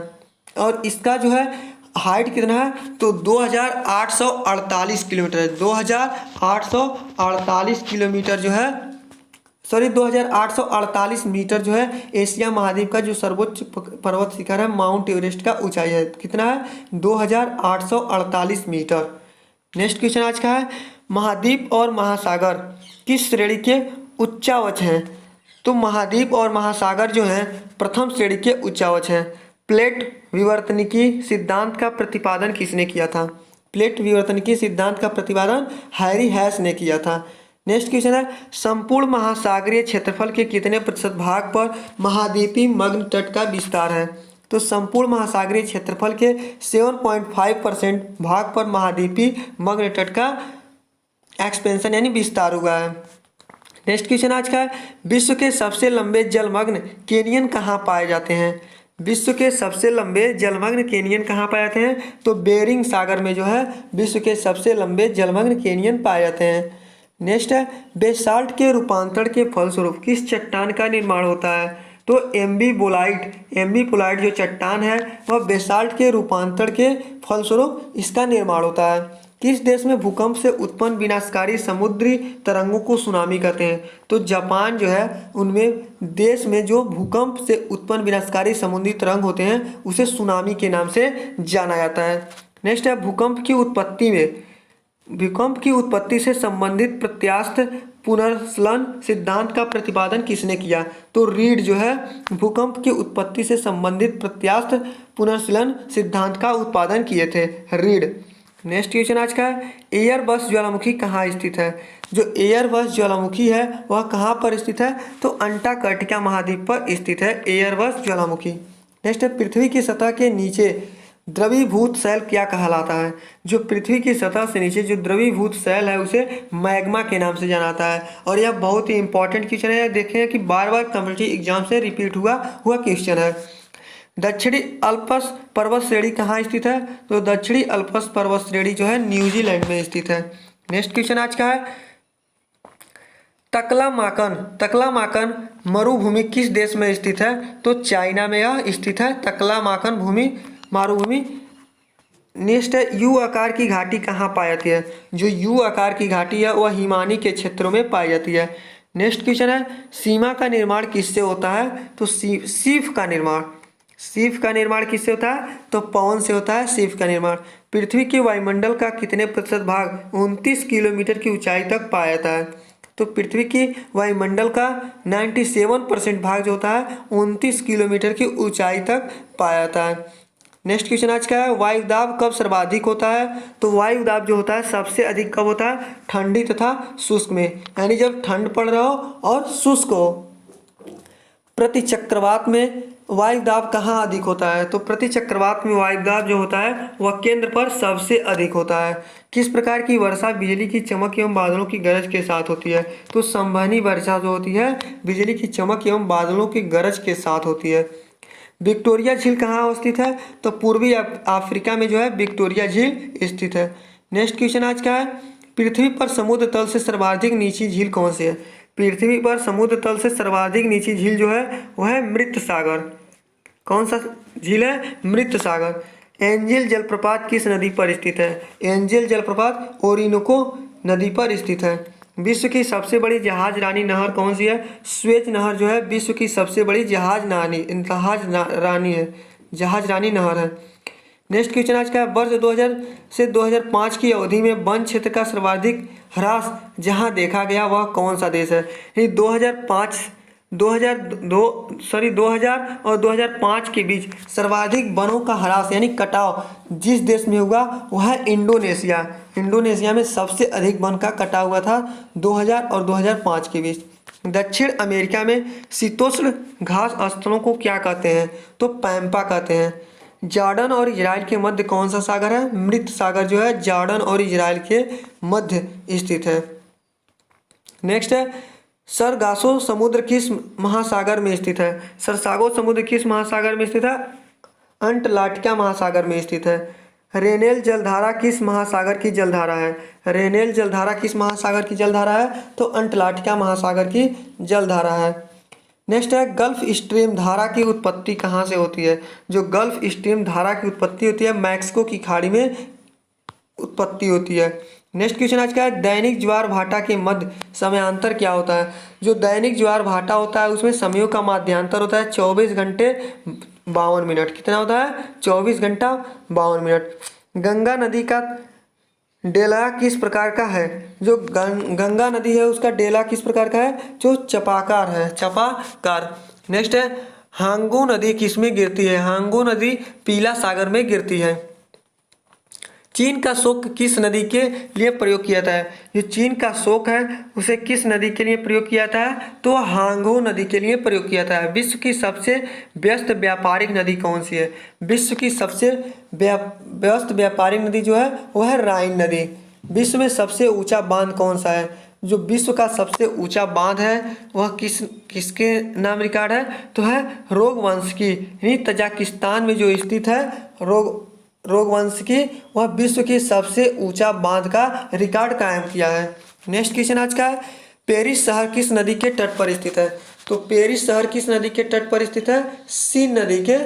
और इसका जो है हाइट कितना है, तो 2848 किलोमीटर है। 2848 किलोमीटर जो है, सॉरी 2848 मीटर जो है एशिया महाद्वीप का जो सर्वोच्च पर्वत शिखर है माउंट एवरेस्ट का ऊंचाई है। कितना है, 2848 मीटर। नेक्स्ट क्वेश्चन आज का है, महाद्वीप और महासागर किस श्रेणी के उच्चावच हैं? तो महाद्वीप और महासागर जो हैं प्रथम श्रेणी के उच्चावच हैं। प्लेट विवर्तनिकी सिद्धांत का प्रतिपादन किसने किया था? प्लेट विवर्तनिकी सिद्धांत का प्रतिपादन हैरी हैश ने किया था। नेक्स्ट क्वेश्चन है, संपूर्ण महासागरीय क्षेत्रफल के कितने प्रतिशत भाग पर महाद्वीपीय मग्न तट का विस्तार है? तो संपूर्ण महासागरीय क्षेत्रफल के 7.5% भाग पर महाद्वीपीय मग्न तट का एक्सपेंशन यानी विस्तार हुआ है। नेक्स्ट क्वेश्चन आज का है, विश्व के सबसे लंबे जलमग्न कैनियन कहाँ पाए जाते हैं? विश्व के सबसे लंबे जलमग्न कैनियन कहाँ पाए जाते हैं? तो बेरिंग सागर में जो है विश्व के सबसे लंबे जलमग्न कैनियन पाए जाते हैं। नेक्स्ट है, बेसाल्ट के रूपांतरण के फलस्वरूप किस चट्टान का निर्माण होता है? तो एम्बीपोलाइट जो चट्टान है वह बेसाल्ट के रूपांतरण के फलस्वरूप इसका निर्माण होता है। किस देश में भूकंप से उत्पन्न विनाशकारी समुद्री तरंगों को सुनामी कहते हैं? तो जापान जो है उनमें देश में जो भूकंप से उत्पन्न विनाशकारी समुद्री तरंग होते हैं उसे सुनामी के नाम से जाना जाता है। नेक्स्ट है, भूकंप की उत्पत्ति से संबंधित प्रत्यास्थ पुनर्सलन सिद्धांत का प्रतिपादन किसने किया? तो रीड जो है भूकंप की उत्पत्ति से संबंधित प्रत्यास्थ पुनर्सलन सिद्धांत का उत्पादन किए थे, रीड। नेक्स्ट क्वेश्चन आज का है, एयरबस ज्वालामुखी कहाँ स्थित है? जो एयरबस ज्वालामुखी है वह कहाँ पर स्थित है? तो अंटार्कटिका महाद्वीप पर स्थित है एयरबस ज्वालामुखी। नेक्स्ट है, पृथ्वी की सतह के नीचे द्रवीभूत शैल क्या कहलाता है? जो पृथ्वी की सतह से नीचे जो द्रवीभूत शैल है उसे मैग्मा के नाम से जाना जाता है। और यह बहुत ही इंपॉर्टेंट क्वेश्चन है, देखें कि बार बार कॉम्पिटिटिव एग्जाम से रिपीट हुआ क्वेश्चन है। दक्षिणी अल्प्स पर्वत श्रेणी कहाँ स्थित है? तो दक्षिणी अल्प्स पर्वत श्रेणी जो है न्यूजीलैंड में स्थित है। नेक्स्ट क्वेश्चन आज का है, तकलामाकन मरुभूमि किस देश में स्थित है? तो चाइना में यह स्थित है, तकलामाकन मरुभूमि। नेक्स्ट है, यू आकार की घाटी कहाँ पाई जाती है? जो यू आकार की घाटी है वह हिमानी के क्षेत्रों में पाई जाती है। नेक्स्ट क्वेश्चन है, सीमा का निर्माण किससे होता है? तो सीफ का निर्माण किससे होता है? तो पवन से होता है सीफ का निर्माण। पृथ्वी के वायुमंडल का कितने प्रतिशत भाग 29 किलोमीटर की ऊंचाई तक पाया जाता है? तो पृथ्वी की वायुमंडल का 97% भाग जो होता है 29 किलोमीटर की ऊंचाई तक पाया जाता है। नेक्स्ट क्वेश्चन आज का है, वायुदाब कब सर्वाधिक होता है? तो वायुदाब जो होता है सबसे अधिक कब होता है? ठंडी तथा शुष्क में, यानी जब ठंड पड़ रहा हो और शुष्क हो। प्रति चक्रवात में वायुदाब कहाँ अधिक होता है? तो प्रति चक्रवात में वायुदाब जो होता है वह केंद्र पर सबसे अधिक होता है। किस प्रकार की वर्षा बिजली की चमक एवं बादलों की गरज के साथ होती है? तो संवहनी वर्षा जो होती है बिजली की चमक एवं बादलों की गरज के साथ होती है। विक्टोरिया झील कहाँ स्थित है? तो पूर्वी अफ्रीका में जो है विक्टोरिया झील स्थित है। नेक्स्ट क्वेश्चन आज का है, पृथ्वी पर समुद्र तल से सर्वाधिक नीची झील कौन सी है? पृथ्वी पर समुद्र तल से सर्वाधिक नीची झील जो है वह है मृत सागर। कौन सा झील है? मृत सागर। एंजेल जलप्रपात किस नदी पर स्थित है? एंजेल जलप्रपात ओरिनोको नदी पर स्थित है। विश्व की सबसे बड़ी जहाज रानी नहर कौन सी है? स्वेज नहर जो है विश्व की सबसे बड़ी जहाज रानी नहर है। नेक्स्ट क्वेश्चन आज का है, वर्ष 2000 से 2005 की अवधि में वन क्षेत्र का सर्वाधिक ह्रास जहां देखा गया वह कौन सा देश है? 2000 और 2005 के बीच सर्वाधिक वनों का ह्रास यानी कटाव जिस देश में हुआ वह है इंडोनेशिया। इंडोनेशिया में सबसे अधिक वन का कटाव हुआ था 2000 और 2005 के बीच। दक्षिण अमेरिका में शीतोष्ण घास स्थलों को क्या कहते हैं? तो पैम्पा कहते हैं। जॉर्डन और इजराइल के मध्य कौन सा सागर है? मृत सागर जो है जॉर्डन और इजराइल के मध्य स्थित है। नेक्स्ट है, सरगासो समुद्र किस महासागर में स्थित है? सरसागो समुद्र किस महासागर में स्थित है? अंटार्कटिका महासागर में स्थित है। रेनेल जलधारा किस महासागर की जलधारा है? रेनेल जलधारा किस महासागर की जलधारा है? तो अंटार्कटिका महासागर की जलधारा है। नेक्स्ट है गल्फ स्ट्रीम धारा की उत्पत्ति कहाँ से होती है। जो गल्फ स्ट्रीम धारा की उत्पत्ति होती है मैक्सिको की खाड़ी में उत्पत्ति होती है। नेक्स्ट क्वेश्चन आज का है दैनिक ज्वार भाटा के मध्य समयांतर क्या होता है। जो दैनिक ज्वार भाटा होता है उसमें समयों का माध्यांतर होता है 24 घंटे 52 मिनट। कितना होता है 24 घंटा 52 मिनट। गंगा नदी का डेला किस प्रकार का है। जो गंगा नदी है उसका डेला किस प्रकार का है, जो चपाकार है, चपाकार। नेक्स्ट है हांगो नदी किस में गिरती है। हांगो नदी पीला सागर में गिरती है। चीन का शोक किस नदी के लिए प्रयोग किया जाता है। जो चीन का शोक है उसे किस नदी के लिए प्रयोग किया जाता है, तो हांगो नदी के लिए प्रयोग किया जाता है। विश्व की सबसे व्यस्त व्यापारिक नदी कौन सी है। विश्व की सबसे व्यस्त व्यापारिक नदी जो है वह है राइन नदी। विश्व में सबसे ऊंचा बांध कौन सा है। जो विश्व का सबसे ऊंचा बांध है वह किसके नाम रिकॉर्ड है, तो है रोगवंश की तजाकिस्तान में जो स्थित है रोगवंश की, वह विश्व की सबसे ऊंचा बांध का रिकॉर्ड कायम किया है। नेक्स्ट क्वेश्चन आज का है पेरिस शहर किस नदी के तट पर स्थित है। तो पेरिस शहर किस नदी के तट पर स्थित है, सीन नदी के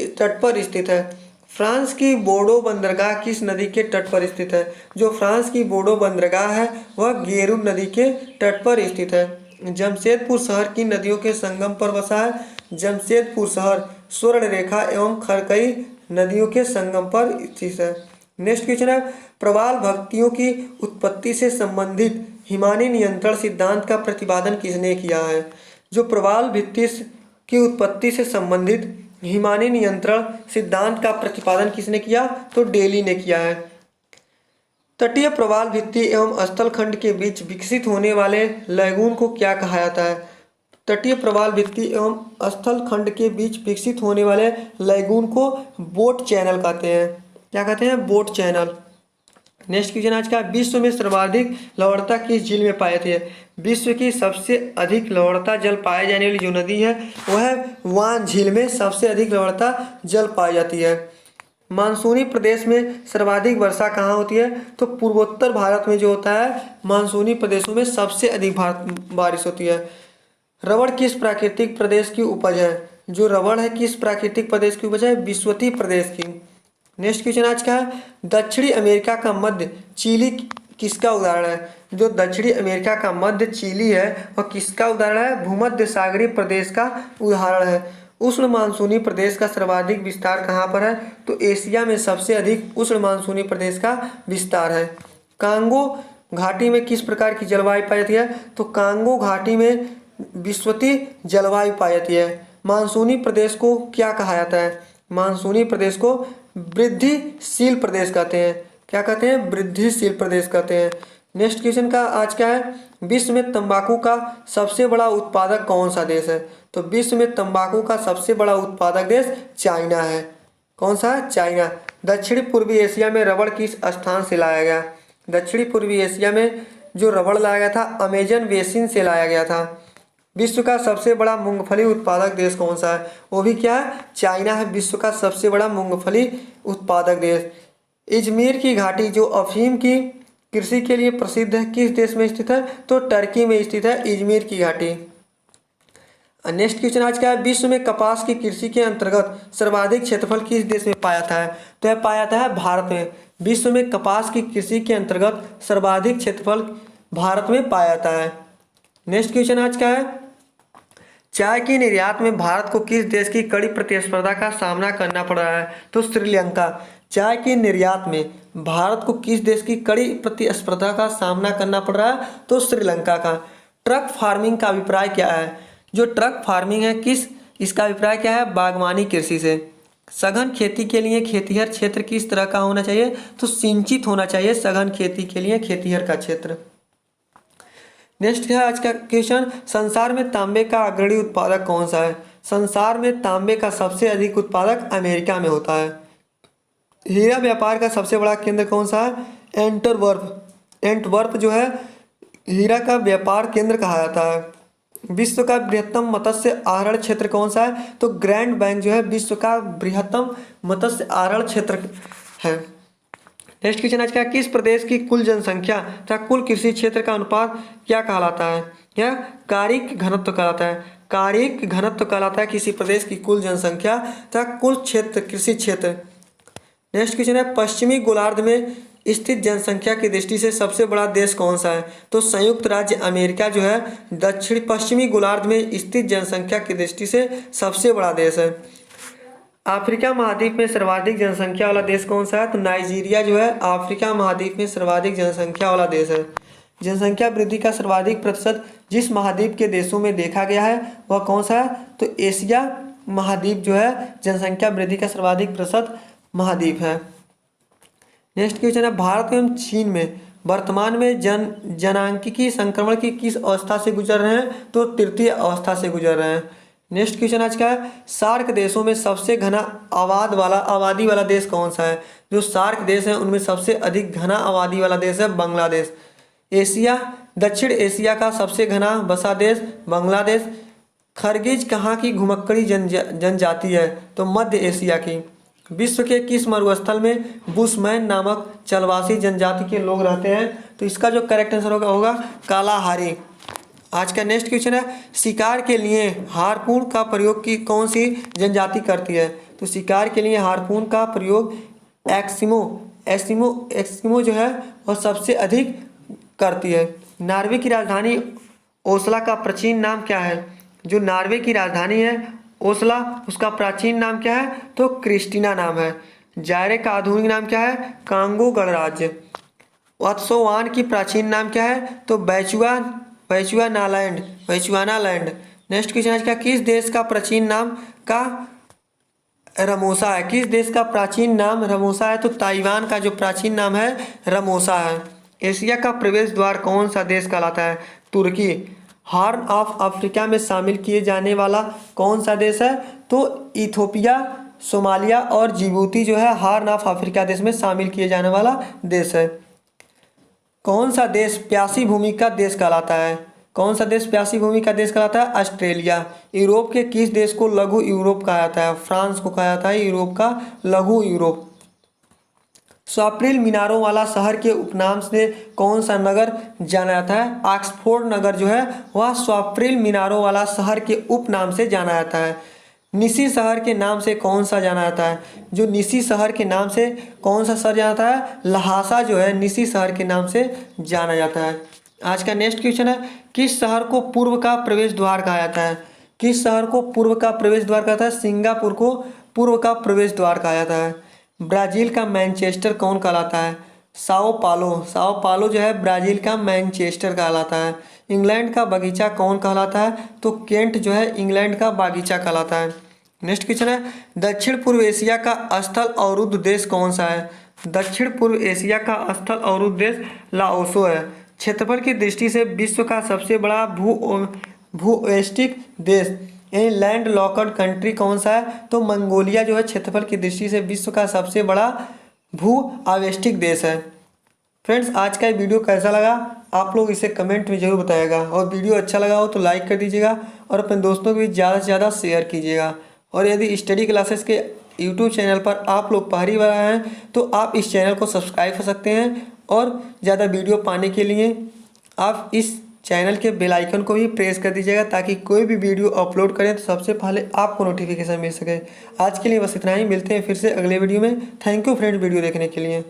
तट पर स्थित है। फ्रांस की बोर्डो बंदरगाह किस नदी के तट पर स्थित है। जो फ्रांस की बोर्डो बंदरगाह है वह गेरू नदी के तट पर स्थित है। जमशेदपुर शहर की नदियों के संगम पर बसा है। जमशेदपुर शहर स्वर्ण रेखा एवं खरकई नदियों के संगम पर स्थित है। नेक्स्ट क्वेश्चन है प्रवाल भक्तियों की उत्पत्ति से संबंधित हिमानी नियंत्रण सिद्धांत का प्रतिपादन किसने किया है। जो प्रवाल भित्ति की उत्पत्ति से संबंधित हिमानी नियंत्रण सिद्धांत का प्रतिपादन किसने किया, तो डेली ने किया है। तटीय प्रवाल भित्ति एवं स्थल खंड के बीच विकसित होने वाले लैगून को क्या कहा जाता है। तटीय प्रवाल भित्ति एवं स्थल खंड के बीच विकसित होने वाले लैगून को बोट चैनल कहते हैं। क्या कहते हैं, बोट चैनल। नेक्स्ट क्वेश्चन आज का विश्व में सर्वाधिक लवणता किस झील में पाई जाती है। विश्व की सबसे अधिक लवणता जल पाए जाने वाली जो नदी है वह है वान झील में सबसे अधिक लवणता जल पाई जाती है। मानसूनी प्रदेश में सर्वाधिक वर्षा कहाँ होती है, तो पूर्वोत्तर भारत में जो होता है मानसूनी प्रदेशों में सबसे अधिक बारिश होती है। रबड़ किस प्राकृतिक प्रदेश की उपज है। जो रबड़ है किस प्राकृतिक प्रदेश की उपज है, विश्वती प्रदेश की। नेक्स्ट क्वेश्चन आज का है दक्षिणी अमेरिका का मध्य चिली किसका उदाहरण है। जो दक्षिणी अमेरिका का मध्य चिली है वह किसका उदाहरण है, भूमध्य सागरीय प्रदेश का उदाहरण है। उष्ण मानसूनी प्रदेश का सर्वाधिक विस्तार कहाँ पर है, तो एशिया में सबसे अधिक उष्ण मानसूनी प्रदेश का विस्तार है। कांगो घाटी में किस प्रकार की जलवायु पाई जाती है, तो कांगो घाटी में विश्वती जलवायु पाई जाती है। मानसूनी प्रदेश को क्या कहा जाता है, मानसूनी प्रदेश को वृद्धिशील प्रदेश कहते हैं। क्या कहते हैं, वृद्धिशील प्रदेश कहते हैं। नेक्स्ट क्वेश्चन का आज क्या है विश्व में तंबाकू का सबसे बड़ा उत्पादक कौन सा देश है, तो विश्व में तंबाकू का सबसे बड़ा उत्पादक देश चाइना है। कौन सा है, चाइना। दक्षिणी पूर्वी एशिया में रबड़ किस स्थान से लाया गया। दक्षिणी पूर्वी एशिया में जो रबड़ लाया गया था अमेजन बेसिन से लाया गया था। विश्व का सबसे बड़ा मूंगफली उत्पादक देश कौन सा है, वो भी क्या है, चाइना है विश्व का सबसे बड़ा मूंगफली उत्पादक देश। इजमीर की घाटी जो अफीम की कृषि के लिए प्रसिद्ध है किस देश में स्थित है, तो टर्की में स्थित है इजमीर की घाटी। नेक्स्ट क्वेश्चन आज क्या है विश्व में कपास की कृषि के अंतर्गत सर्वाधिक क्षेत्रफल किस देश में पाया जाता है, तो यह पाया जाता है भारत में। विश्व में कपास की कृषि के अंतर्गत सर्वाधिक क्षेत्रफल भारत में पाया जाता है। नेक्स्ट क्वेश्चन आज क्या है चाय की निर्यात में भारत को किस देश की कड़ी प्रतिस्पर्धा का सामना करना पड़ रहा है, तो श्रीलंका। चाय की निर्यात में भारत को किस देश की कड़ी प्रतिस्पर्धा का सामना करना पड़ रहा है, तो श्रीलंका का। ट्रक फार्मिंग का अभिप्राय क्या है, जो ट्रक फार्मिंग है इसका अभिप्राय क्या है, बागवानी कृषि से। सघन खेती के लिए खेतिहर क्षेत्र किस तरह का होना चाहिए, तो सिंचित होना चाहिए सघन खेती के लिए खेतिहर का क्षेत्र। नेक्स्ट है आज का क्वेश्चन संसार में तांबे का अग्रणी उत्पादक कौन सा है। संसार में तांबे का सबसे अधिक उत्पादक अमेरिका में होता है। हीरा व्यापार का सबसे बड़ा केंद्र कौन सा है, एंटवर्प जो है हीरा का व्यापार केंद्र कहा जाता है। विश्व का बृहत्तम मत्स्य आहरण क्षेत्र कौन सा है, तो ग्रैंड बैंक जो है विश्व का बृहत्तम मत्स्य आहरण क्षेत्र है। नेक्स्ट क्वेश्चन आज का किस प्रदेश की कुल जनसंख्या तथा कुल कृषि क्षेत्र का अनुपात क्या कहलाता है, यह कार्य घनत्व कहलाता है। कार्यिक घनत्व कहलाता है किसी प्रदेश की कुल जनसंख्या तथा कुल क्षेत्र कृषि क्षेत्र। नेक्स्ट क्वेश्चन है पश्चिमी गोलार्ध में स्थित जनसंख्या की दृष्टि से सबसे बड़ा देश कौन सा है? तो संयुक्त राज्य अमेरिका जो है दक्षिण पश्चिमी गोलार्ध में स्थित जनसंख्या की दृष्टि से सबसे बड़ा देश है। अफ्रीका महाद्वीप में सर्वाधिक जनसंख्या वाला देश कौन सा है? तो नाइजीरिया जो है अफ्रीका महाद्वीप में सर्वाधिक जनसंख्या वाला देश है। जनसंख्या वृद्धि का सर्वाधिक प्रतिशत जिस महाद्वीप के देशों में देखा गया है वह कौन सा है? तो एशिया महाद्वीप जो है जनसंख्या वृद्धि का सर्वाधिक प्रतिशत महाद्वीप है। नेक्स्ट क्वेश्चन है भारत एवं चीन में वर्तमान में जनांकीय संक्रमण की किस अवस्था से गुजर रहे हैं? तो तृतीय अवस्था से गुजर रहे हैं। नेक्स्ट क्वेश्चन आज का है सार्क देशों में सबसे घना आबादी वाला देश कौन सा है? जो सार्क देश है उनमें सबसे अधिक घना आबादी वाला देश है बांग्लादेश। एशिया दक्षिण एशिया का सबसे घना बसा देश बांग्लादेश। खरगीज कहाँ की घुमक्कड़ी जनजाति है? तो मध्य एशिया की। विश्व के किस मरुस्थल में बुशमैन नामक चलवासी जनजाति के लोग रहते हैं? तो इसका जो करेक्ट आंसर होगा कालाहारी। आज का नेक्स्ट क्वेश्चन है शिकार के लिए हार्पून का प्रयोग की कौन सी जनजाति करती है? तो शिकार के लिए हार्पून का प्रयोग एस्किमो जो है वह सबसे अधिक करती है। नॉर्वे की राजधानी ओस्ला का प्राचीन नाम क्या है? जो नॉर्वे की राजधानी है ओस्ला उसका प्राचीन नाम क्या है? तो क्रिस्टीना नाम है। जायरे का आधुनिक नाम क्या है? कांगो गणराज्य। वात्सोवान की प्राचीन नाम क्या है? तो बैचुआनालैंड। नेक्स्ट क्वेश्चन आज का किस देश का प्राचीन नाम का रमोसा है? किस देश का प्राचीन नाम रमोसा है? तो ताइवान का जो प्राचीन नाम है रमोसा है। एशिया का प्रवेश द्वार कौन सा देश कहलाता है? तुर्की। हॉर्न ऑफ अफ्रीका में शामिल किए जाने वाला कौन सा देश है? तो इथोपिया, सोमालिया और जिबूती जो है हॉर्न ऑफ अफ्रीका देश में शामिल किए जाने वाला देश है। कौन सा देश प्यासी भूमि का देश कहलाता है? कौन सा देश प्यासी भूमि का देश कहलाता है? ऑस्ट्रेलिया। यूरोप के किस देश को लघु यूरोप कहा जाता है? फ्रांस को कहा जाता है यूरोप का लघु यूरोप। स्वप्निल मीनारों वाला शहर के उपनाम से कौन सा नगर जाना जाता है? ऑक्सफोर्ड नगर जो है वह स्वप्निल मीनारों वाला शहर के उपनाम से जाना जाता है। निसी शहर के नाम से कौन सा जाना जाता है? जो निसी शहर के नाम से कौन सा शहर जाना जाता है? लहासा जो है निसी शहर के नाम से जाना जाता है। आज का नेक्स्ट क्वेश्चन है किस शहर को पूर्व का प्रवेश द्वार कहा जाता है? किस शहर को पूर्व का प्रवेश द्वार कहा जाता है? सिंगापुर को पूर्व का प्रवेश द्वार कहा जाता है। ब्राज़ील का मैनचेस्टर कौन कहलाता है? साओ पालो जो है ब्राज़ील का मैनचेस्टर कहलाता है। इंग्लैंड का बगीचा कौन कहलाता है? तो केंट जो है इंग्लैंड का बागीचा कहलाता है। नेक्स्ट क्वेश्चन है दक्षिण पूर्व एशिया का स्थल अवरुद्ध देश कौन सा है? दक्षिण पूर्व एशिया का स्थल अवरुद्ध देश लाओसो है। क्षेत्रफल की दृष्टि से विश्व का सबसे बड़ा भूवैश्विक देश यानी लैंड लॉक्ड कंट्री कौन सा है? तो मंगोलिया जो है क्षेत्रफल की दृष्टि से विश्व का सबसे बड़ा भू आवेष्टिक देश है। फ्रेंड्स आज का ये वीडियो कैसा लगा आप लोग इसे कमेंट में जरूर बताइएगा और वीडियो अच्छा लगा हो तो लाइक कर दीजिएगा और अपने दोस्तों के बीच ज़्यादा से ज़्यादा शेयर कीजिएगा। और यदि स्टडी क्लासेस के यूट्यूब चैनल पर आप लोग पहली बार आए हैं तो आप इस चैनल को सब्सक्राइब कर सकते हैं और ज़्यादा वीडियो पाने के लिए आप इस चैनल के बेल आइकन को भी प्रेस कर दीजिएगा ताकि कोई भी वीडियो अपलोड करें तो सबसे पहले आपको नोटिफिकेशन मिल सके। आज के लिए बस इतना ही, मिलते हैं फिर से अगले वीडियो में। थैंक यू फ्रेंड वीडियो देखने के लिए।